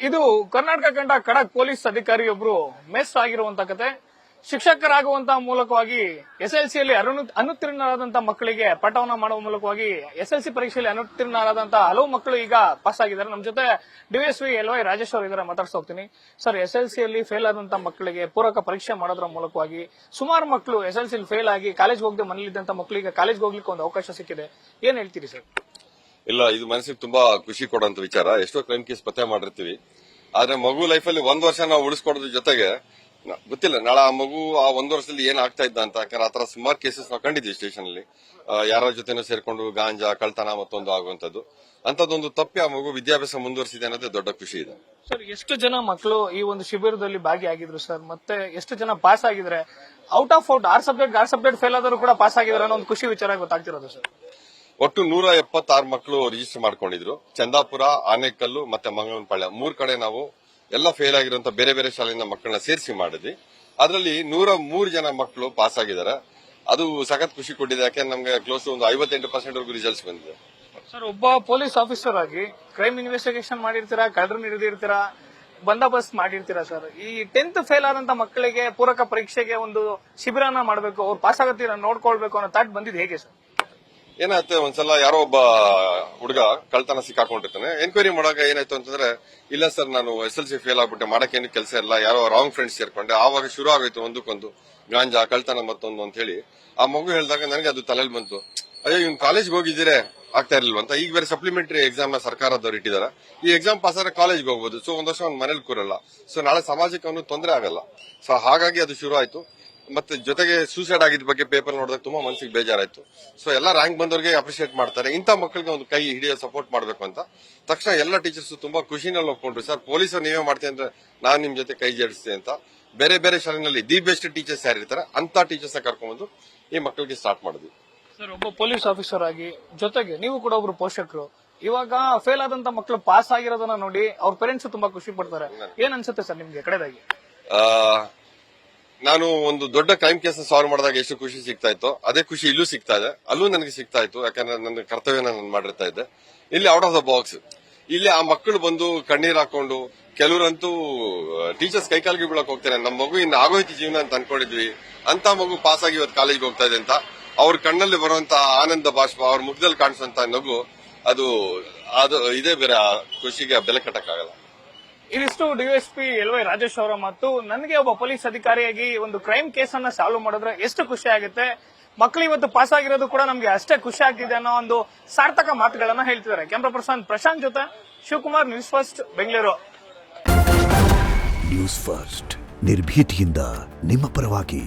ಇದು ಕರ್ನಾಟಕ ಕಂಡ ಖಡಕ್ ಪೊಲೀಸ್ ಅಧಿಕಾರಿಯೊಬ್ರು ಮೆಸ್ ಆಗಿರುವಂತ ಕತೆ. ಶಿಕ್ಷಕರಾಗುವಂತಹ ಮೂಲಕವಾಗಿ ಎಸ್ಎಲ್ಸಿಯಲ್ಲಿ ಅನುತ್ತೀರ್ಣರಾದಂತಹ ಮಕ್ಕಳಿಗೆ ಪಾಠವನ್ನ ಮಾಡುವ ಮೂಲಕವಾಗಿ ಎಸ್ಎಲ್ಸಿ ಪರೀಕ್ಷೆಯಲ್ಲಿ ಅನುತ್ತೀರ್ಣರಾದಂತಹ ಹಲವು ಮಕ್ಕಳು ಈಗ ಪಾಸ್ ಆಗಿದ್ದಾರೆ. ನಮ್ಮ ಜೊತೆ ಡಿಎಸ್ಪಿ LY ರಾಜೇಶ್ ಅವರು ಇದ್ದಾರೆ, ಮಾತಾಡ್ತಾ ಹೋಗ್ತೀನಿ. ಸರ್, ಎಸ್ಎಲ್ಸಿಯಲ್ಲಿ ಫೇಲ್ ಆದಂತಹ ಮಕ್ಕಳಿಗೆ ಪೂರಕ ಪರೀಕ್ಷೆ ಮಾಡೋದ್ರ ಮೂಲಕವಾಗಿ ಸುಮಾರು ಮಕ್ಕಳು ಎಸ್ಎಲ್ಸಿಯಲ್ಲಿ ಫೇಲ್ ಆಗಿ ಕಾಲೇಜ್ ಹೋಗದೆ ಮನೇಲಿದ್ದಂತ ಮಕ್ಕಳಿಗೆ ಕಾಲೇಜ್ಗೆ ಹೋಗ್ಲಿಕ್ಕೆ ಒಂದು ಅವಕಾಶ ಸಿಕ್ಕಿದೆ. ಏನ್ ಹೇಳ್ತೀರಿ ಸರ್? ಇಲ್ಲ, ಇದು ಮನಸ್ಸಿಗೆ ತುಂಬಾ ಖುಷಿ ಕೊಡುವಂತ ವಿಚಾರ. ಎಷ್ಟೋ ಕ್ರೈಮ್ ಕೇಸ್ ಪತ್ತೆ ಮಾಡಿರ್ತೀವಿ, ಆದ್ರೆ ಮಗು ಲೈಫಲ್ಲಿ ಒಂದ್ ವರ್ಷ ನಾವು ಉಳಿಸ್ಕೊಡೋದ್ರ ಜೊತೆಗೆ ಗೊತ್ತಿಲ್ಲ ನಾಳೆ ಆ ಮಗು ಆ ಒಂದ್ ವರ್ಷದಲ್ಲಿ ಏನ್ ಆಗ್ತಾ ಇದ್ದ ಅಂತ. ಯಾಕಂದ್ರೆ ಆತರ ಸುಮಾರು ಕೇಸಸ್ ನಾವು ಕಂಡಿದ್ವಿ ಸ್ಟೇಷನ್ ಅಲ್ಲಿ. ಯಾರ ಜೊತೆನೂ ಸೇರ್ಕೊಂಡು ಗಾಂಜಾ, ಕಳ್ತನ ಮತ್ತೊಂದು ಆಗುವಂತದ್ದು. ಅಂತದೊಂದು ತಪ್ಪಿ ಆ ಮಗು ವಿದ್ಯಾಭ್ಯಾಸ ಮುಂದುವರಿಸಿದೆ ಅನ್ನೋದೇ ದೊಡ್ಡ ಖುಷಿ ಇದೆ. ಸರ್, ಎಷ್ಟು ಜನ ಮಕ್ಕಳು ಈ ಒಂದು ಶಿಬಿರದಲ್ಲಿ ಭಾಗಿಯಾಗಿದ್ರು ಸರ್? ಮತ್ತೆ ಎಷ್ಟು ಜನ ಪಾಸ್ ಆಗಿದ್ರೆ? ಔಟ್ ಆಫ್ 6 ಸಬ್ಜೆಕ್ಟ್ ಫೇಲ್ ಆದರೂ ಕೂಡ ಪಾಸ್ ಆಗಿದ್ರೆ ಅನ್ನೋ ಒಂದು ಖುಷಿ ವಿಚಾರ ಗೊತ್ತಾಗ್ತಿರೋದು ಸರ್. ಒಟ್ಟು 176 ಮಕ್ಕಳು ರಿಜಿಸ್ಟರ್ ಮಾಡ್ಕೊಂಡಿದ್ರು. ಚಂದಾಪುರ, ಆನೇಕಲ್ಲು ಮತ್ತೆ ಮಂಗನಪಾಳ್ಯ 3 ಕಡೆ ನಾವು ಎಲ್ಲ ಫೇಲ್ ಆಗಿರುವಂತ ಬೇರೆ ಬೇರೆ ಶಾಲೆಯಿಂದ ಮಕ್ಕಳನ್ನ ಸೇರಿಸಿ ಮಾಡಿದ್ವಿ. ಅದರಲ್ಲಿ 103 ಜನ ಮಕ್ಕಳು ಪಾಸ್ ಆಗಿದ್ದಾರೆ. ಅದು ಸಖತ್ ಖುಷಿ ಕೊಟ್ಟಿದೆ. ಯಾಕೆಂದ್ರೆ ನಮ್ಗೆ ಕ್ಲೋಸ್ ಒಂದು 58% ವರೆಗೂ ರಿಸಲ್ಟ್ಸ್ ಬಂದಿದೆ. ಸರ್, ಒಬ್ಬ ಪೊಲೀಸ್ ಆಫೀಸರ್ ಆಗಿ ಕ್ರೈಮ್ ಇನ್ವೆಸ್ಟಿಗೇಷನ್ ಮಾಡಿರ್ತೀರಾ, ಕಳ್ಳರನ್ನ ಹಿಡಿದಿರ್ತೀರಾ, ಬಂದೋಬಸ್ತ್ ಮಾಡಿರ್ತೀರಾ ಸರ್. ಈ 10th ಫೇಲ್ ಆದಂತ ಮಕ್ಕಳಿಗೆ ಪೂರಕ ಪರೀಕ್ಷೆಗೆ ಒಂದು ಶಿಬಿರನ ಮಾಡಬೇಕು, ಅವ್ರು ಪಾಸ್ ಆಗತ್ತೀರ ನೋಡ್ಕೊಳ್ಬೇಕು ಅನ್ನೋ ಥಾಟ್ ಬಂದಿದ್ದು ಹೇಗೆ ಸರ್? ಏನಾಯ್ತು, ಒಂದ್ಸಲ ಯಾರೋ ಒಬ್ಬ ಹುಡುಗ ಕಳ್ತನ ಸಿಕ್ಕಾಕೊಂಡಿರ್ತಾನೆ. ಎನ್ಕ್ವೈರಿ ಮಾಡಾಗ ಏನಾಯ್ತು ಅಂತಂದ್ರೆ, ಇಲ್ಲ ಸರ್ ನಾನು SLC ಫೇಲ್ ಆಗ್ಬಿಟ್ಟೆ, ಮಾಡಕ್ಕೇನು ಕೆಲಸ ಇಲ್ಲ, ಯಾರೋ ರಾಂಗ್ ಫ್ರೆಂಡ್ಸ್ ಸೇರ್ಕೊಂಡೆ. ಆವಾಗ ಶುರು ಆಗೋಯ್ತು ಒಂದಕ್ಕೊಂದು ಗಾಂಜಾ, ಕಳ್ತನ ಮತ್ತೊಂದು ಅಂತ ಹೇಳಿ. ಆ ಮಗು ಹೇಳಿದಾಗ ನನಗೆ ಅದು ತಲೆಯಲ್ಲಿ ಬಂತು, ಅಯ್ಯೋ ಇವ್ನು ಕಾಲೇಜ್ಗೆ ಹೋಗಿದ್ದೀರೆ ಆಗ್ತಾ ಇರ್ಲಿಲ್ವ ಅಂತ. ಈಗ ಬೇರೆ ಸಪ್ಲಿಮೆಂಟರಿ ಎಕ್ಸಾಮ್ ನ ಸರ್ಕಾರದವ್ರು ಇಟ್ಟಿದ್ದಾರೆ. ಈ ಎಕ್ಸಾಮ್ ಪಾಸ್ ಆದ್ರೆ ಕಾಲೇಜ್ಗೆ ಹೋಗ್ಬೋದು. ಸೊ ಒಂದ್ ವರ್ಷ ಅವ್ನ ಮನೇಲಿ ಕೂರಲ್ಲ. ಸೊ ನಾಳೆ ಸಮಾಜಕ್ಕೆ ಅವನು ತೊಂದರೆ ಆಗಲ್ಲ. ಸೊ ಹಾಗಾಗಿ ಅದು ಶುರು ಆಯ್ತು. ಮತ್ತೆ ಜೊತೆಗೆ ಸೂಸೈಡ್ ಆಗಿದ್ದ ಬಗ್ಗೆ ಪೇಪರ್ ನೋಡಿದಾಗ ತುಂಬಾ ಮನಸ್ಸಿಗೆ ಬೇಜಾರಾಯ್ತು. ಸೊ ಎಲ್ಲ ರ್ಯಾಂಕ್ ಬಂದವರಿಗೆ ಅಪ್ರಿಶಿಯೇಟ್ ಮಾಡ್ತಾರೆ. ಇಂಥ ಮಕ್ಕಳಿಗೆ ಒಂದು ಕೈ ಹಿಡಿಯೋ ಸಪೋರ್ಟ್ ಮಾಡಬೇಕು ಅಂತ ತಕ್ಷಣ ಎಲ್ಲ ಟೀಚರ್ಸ್ ತುಂಬಾ ಖುಷಿನಲ್ಲಿ ಒಪ್ಕೊಂಡ್ರು. ಸರ್, ಪೊಲೀಸರು ನೀವೇ ಮಾಡ್ತೀನಿ ಅಂದ್ರೆ ನಾನು ನಿಮ್ ಜೊತೆ ಕೈ ಜೋಡಿಸ್ತೀನಿ ಅಂತ ಬೇರೆ ಬೇರೆ ಶಾಲೆನಲ್ಲಿ ದಿ ಬೆಸ್ಟ್ ಟೀಚರ್ಸ್ ಯಾರಿರ್ತಾರೆ ಅಂತ ಟೀಚರ್ಸ್ ಕರ್ಕೊಂಡ್ಬಂದು ಈ ಮಕ್ಕಳಿಗೆ ಸ್ಟಾರ್ಟ್ ಮಾಡಿದ್ವಿ. ಸರ್, ಒಬ್ಬ ಪೊಲೀಸ್ ಆಫೀಸರ್ ಆಗಿ ಜೊತೆಗೆ ನೀವು ಕೂಡ ಒಬ್ರು ಪೋಷಕರು, ಇವಾಗ ಫೇಲ್ ಆದಂತ ಮಕ್ಕಳು ಪಾಸ್ ಆಗಿರೋದನ್ನ ನೋಡಿ ಅವ್ರ ಪೇರೆಂಟ್ಸ್ ತುಂಬಾ ಖುಷಿ ಪಡ್ತಾರೆ. ಏನ್ ಅನ್ಸುತ್ತೆ ಸರ್ ನಿಮ್ಗೆ ಕಡೆದಾಗಿ? ನಾನು ಒಂದು ದೊಡ್ಡ ಕ್ರೈಮ್ ಕೇಸ್ ಸಾಲ್ವ್ ಮಾಡಿದಾಗ ಎಷ್ಟು ಖುಷಿ ಸಿಗ್ತಾ ಇತ್ತು, ಅದೇ ಖುಷಿ ಇಲ್ಲೂ ಸಿಗ್ತಾ ಇದೆ. ಅಲ್ಲೂ ನನಗೆ ಸಿಗ್ತಾ ಇತ್ತು. ಯಾಕಂದ್ರೆ ನನ್ನ ಕರ್ತವ್ಯನ ನಾನು ಮಾಡಿರ್ತಾ ಇದ್ದೆ. ಇಲ್ಲಿ ಔಟ್ ಆಫ್ ದ ಬಾಕ್ಸ್ ಇಲ್ಲಿ ಆ ಮಕ್ಕಳು ಬಂದು ಕಣ್ಣೀರ್ ಹಾಕೊಂಡು, ಕೆಲವರಂತೂ ಟೀಚರ್ಸ್ ಕೈಕಾಲಿಗೆ ಬೀಳಕ್ ಹೋಗ್ತಾರೆ. ನಮ್ಮ ಮಗು ಇನ್ನು ಆಗೋಯ್ತು ಜೀವನ ಅಂತ ಅನ್ಕೊಂಡಿದ್ವಿ, ಅಂತ ಮಗು ಪಾಸ್ ಆಗಿ ಇವತ್ತು ಕಾಲೇಜ್ಗೆ ಹೋಗ್ತಾ ಇದೆ ಅಂತ ಅವ್ರ ಕಣ್ಣಲ್ಲಿ ಬರುವಂತ ಆನಂದ ಬಾಷ್ಪ, ಅವ್ರ ಮುಖದಲ್ಲಿ ಕಾಣಿಸುವಂತ ನಗು, ಅದು ಇದೇ ಬೇರೆ. ಆ ಖುಷಿಗೆ ಬೆಲೆ ಕಟ್ಟಕ್ಕಾಗಲ್ಲ. ಇದಿಷ್ಟು DSP LY ರಾಜೇಶ್ ಅವರ ಮಾತು. ನನಗೆ ಒಬ್ಬ ಪೊಲೀಸ್ ಅಧಿಕಾರಿಯಾಗಿ ಒಂದು ಕ್ರೈಮ್ ಕೇಸ್ ಅನ್ನ ಸಾಲ್ವ್ ಮಾಡಿದ್ರೆ ಎಷ್ಟು ಖುಷಿ ಆಗುತ್ತೆ, ಮಕ್ಕಳು ಇವತ್ತು ಪಾಸ್ ಆಗಿರೋದು ಕೂಡ ನಮ್ಗೆ ಅಷ್ಟೇ ಖುಷಿ ಆಗ್ತಿದೆ ಅನ್ನೋ ಒಂದು ಸಾರ್ಥಕ ಮಾತುಗಳನ್ನ ಹೇಳ್ತಿದ್ದಾರೆ. ಕ್ಯಾಮ್ರಾ ಪರ್ಸನ್ ಪ್ರಶಾಂತ್ ಜೊತೆ Shivakumar, news first, Bengaluru. News first ನಿರ್ಭೀತಿಯಿಂದ ನಿಮ್ಮ ಪರವಾಗಿ.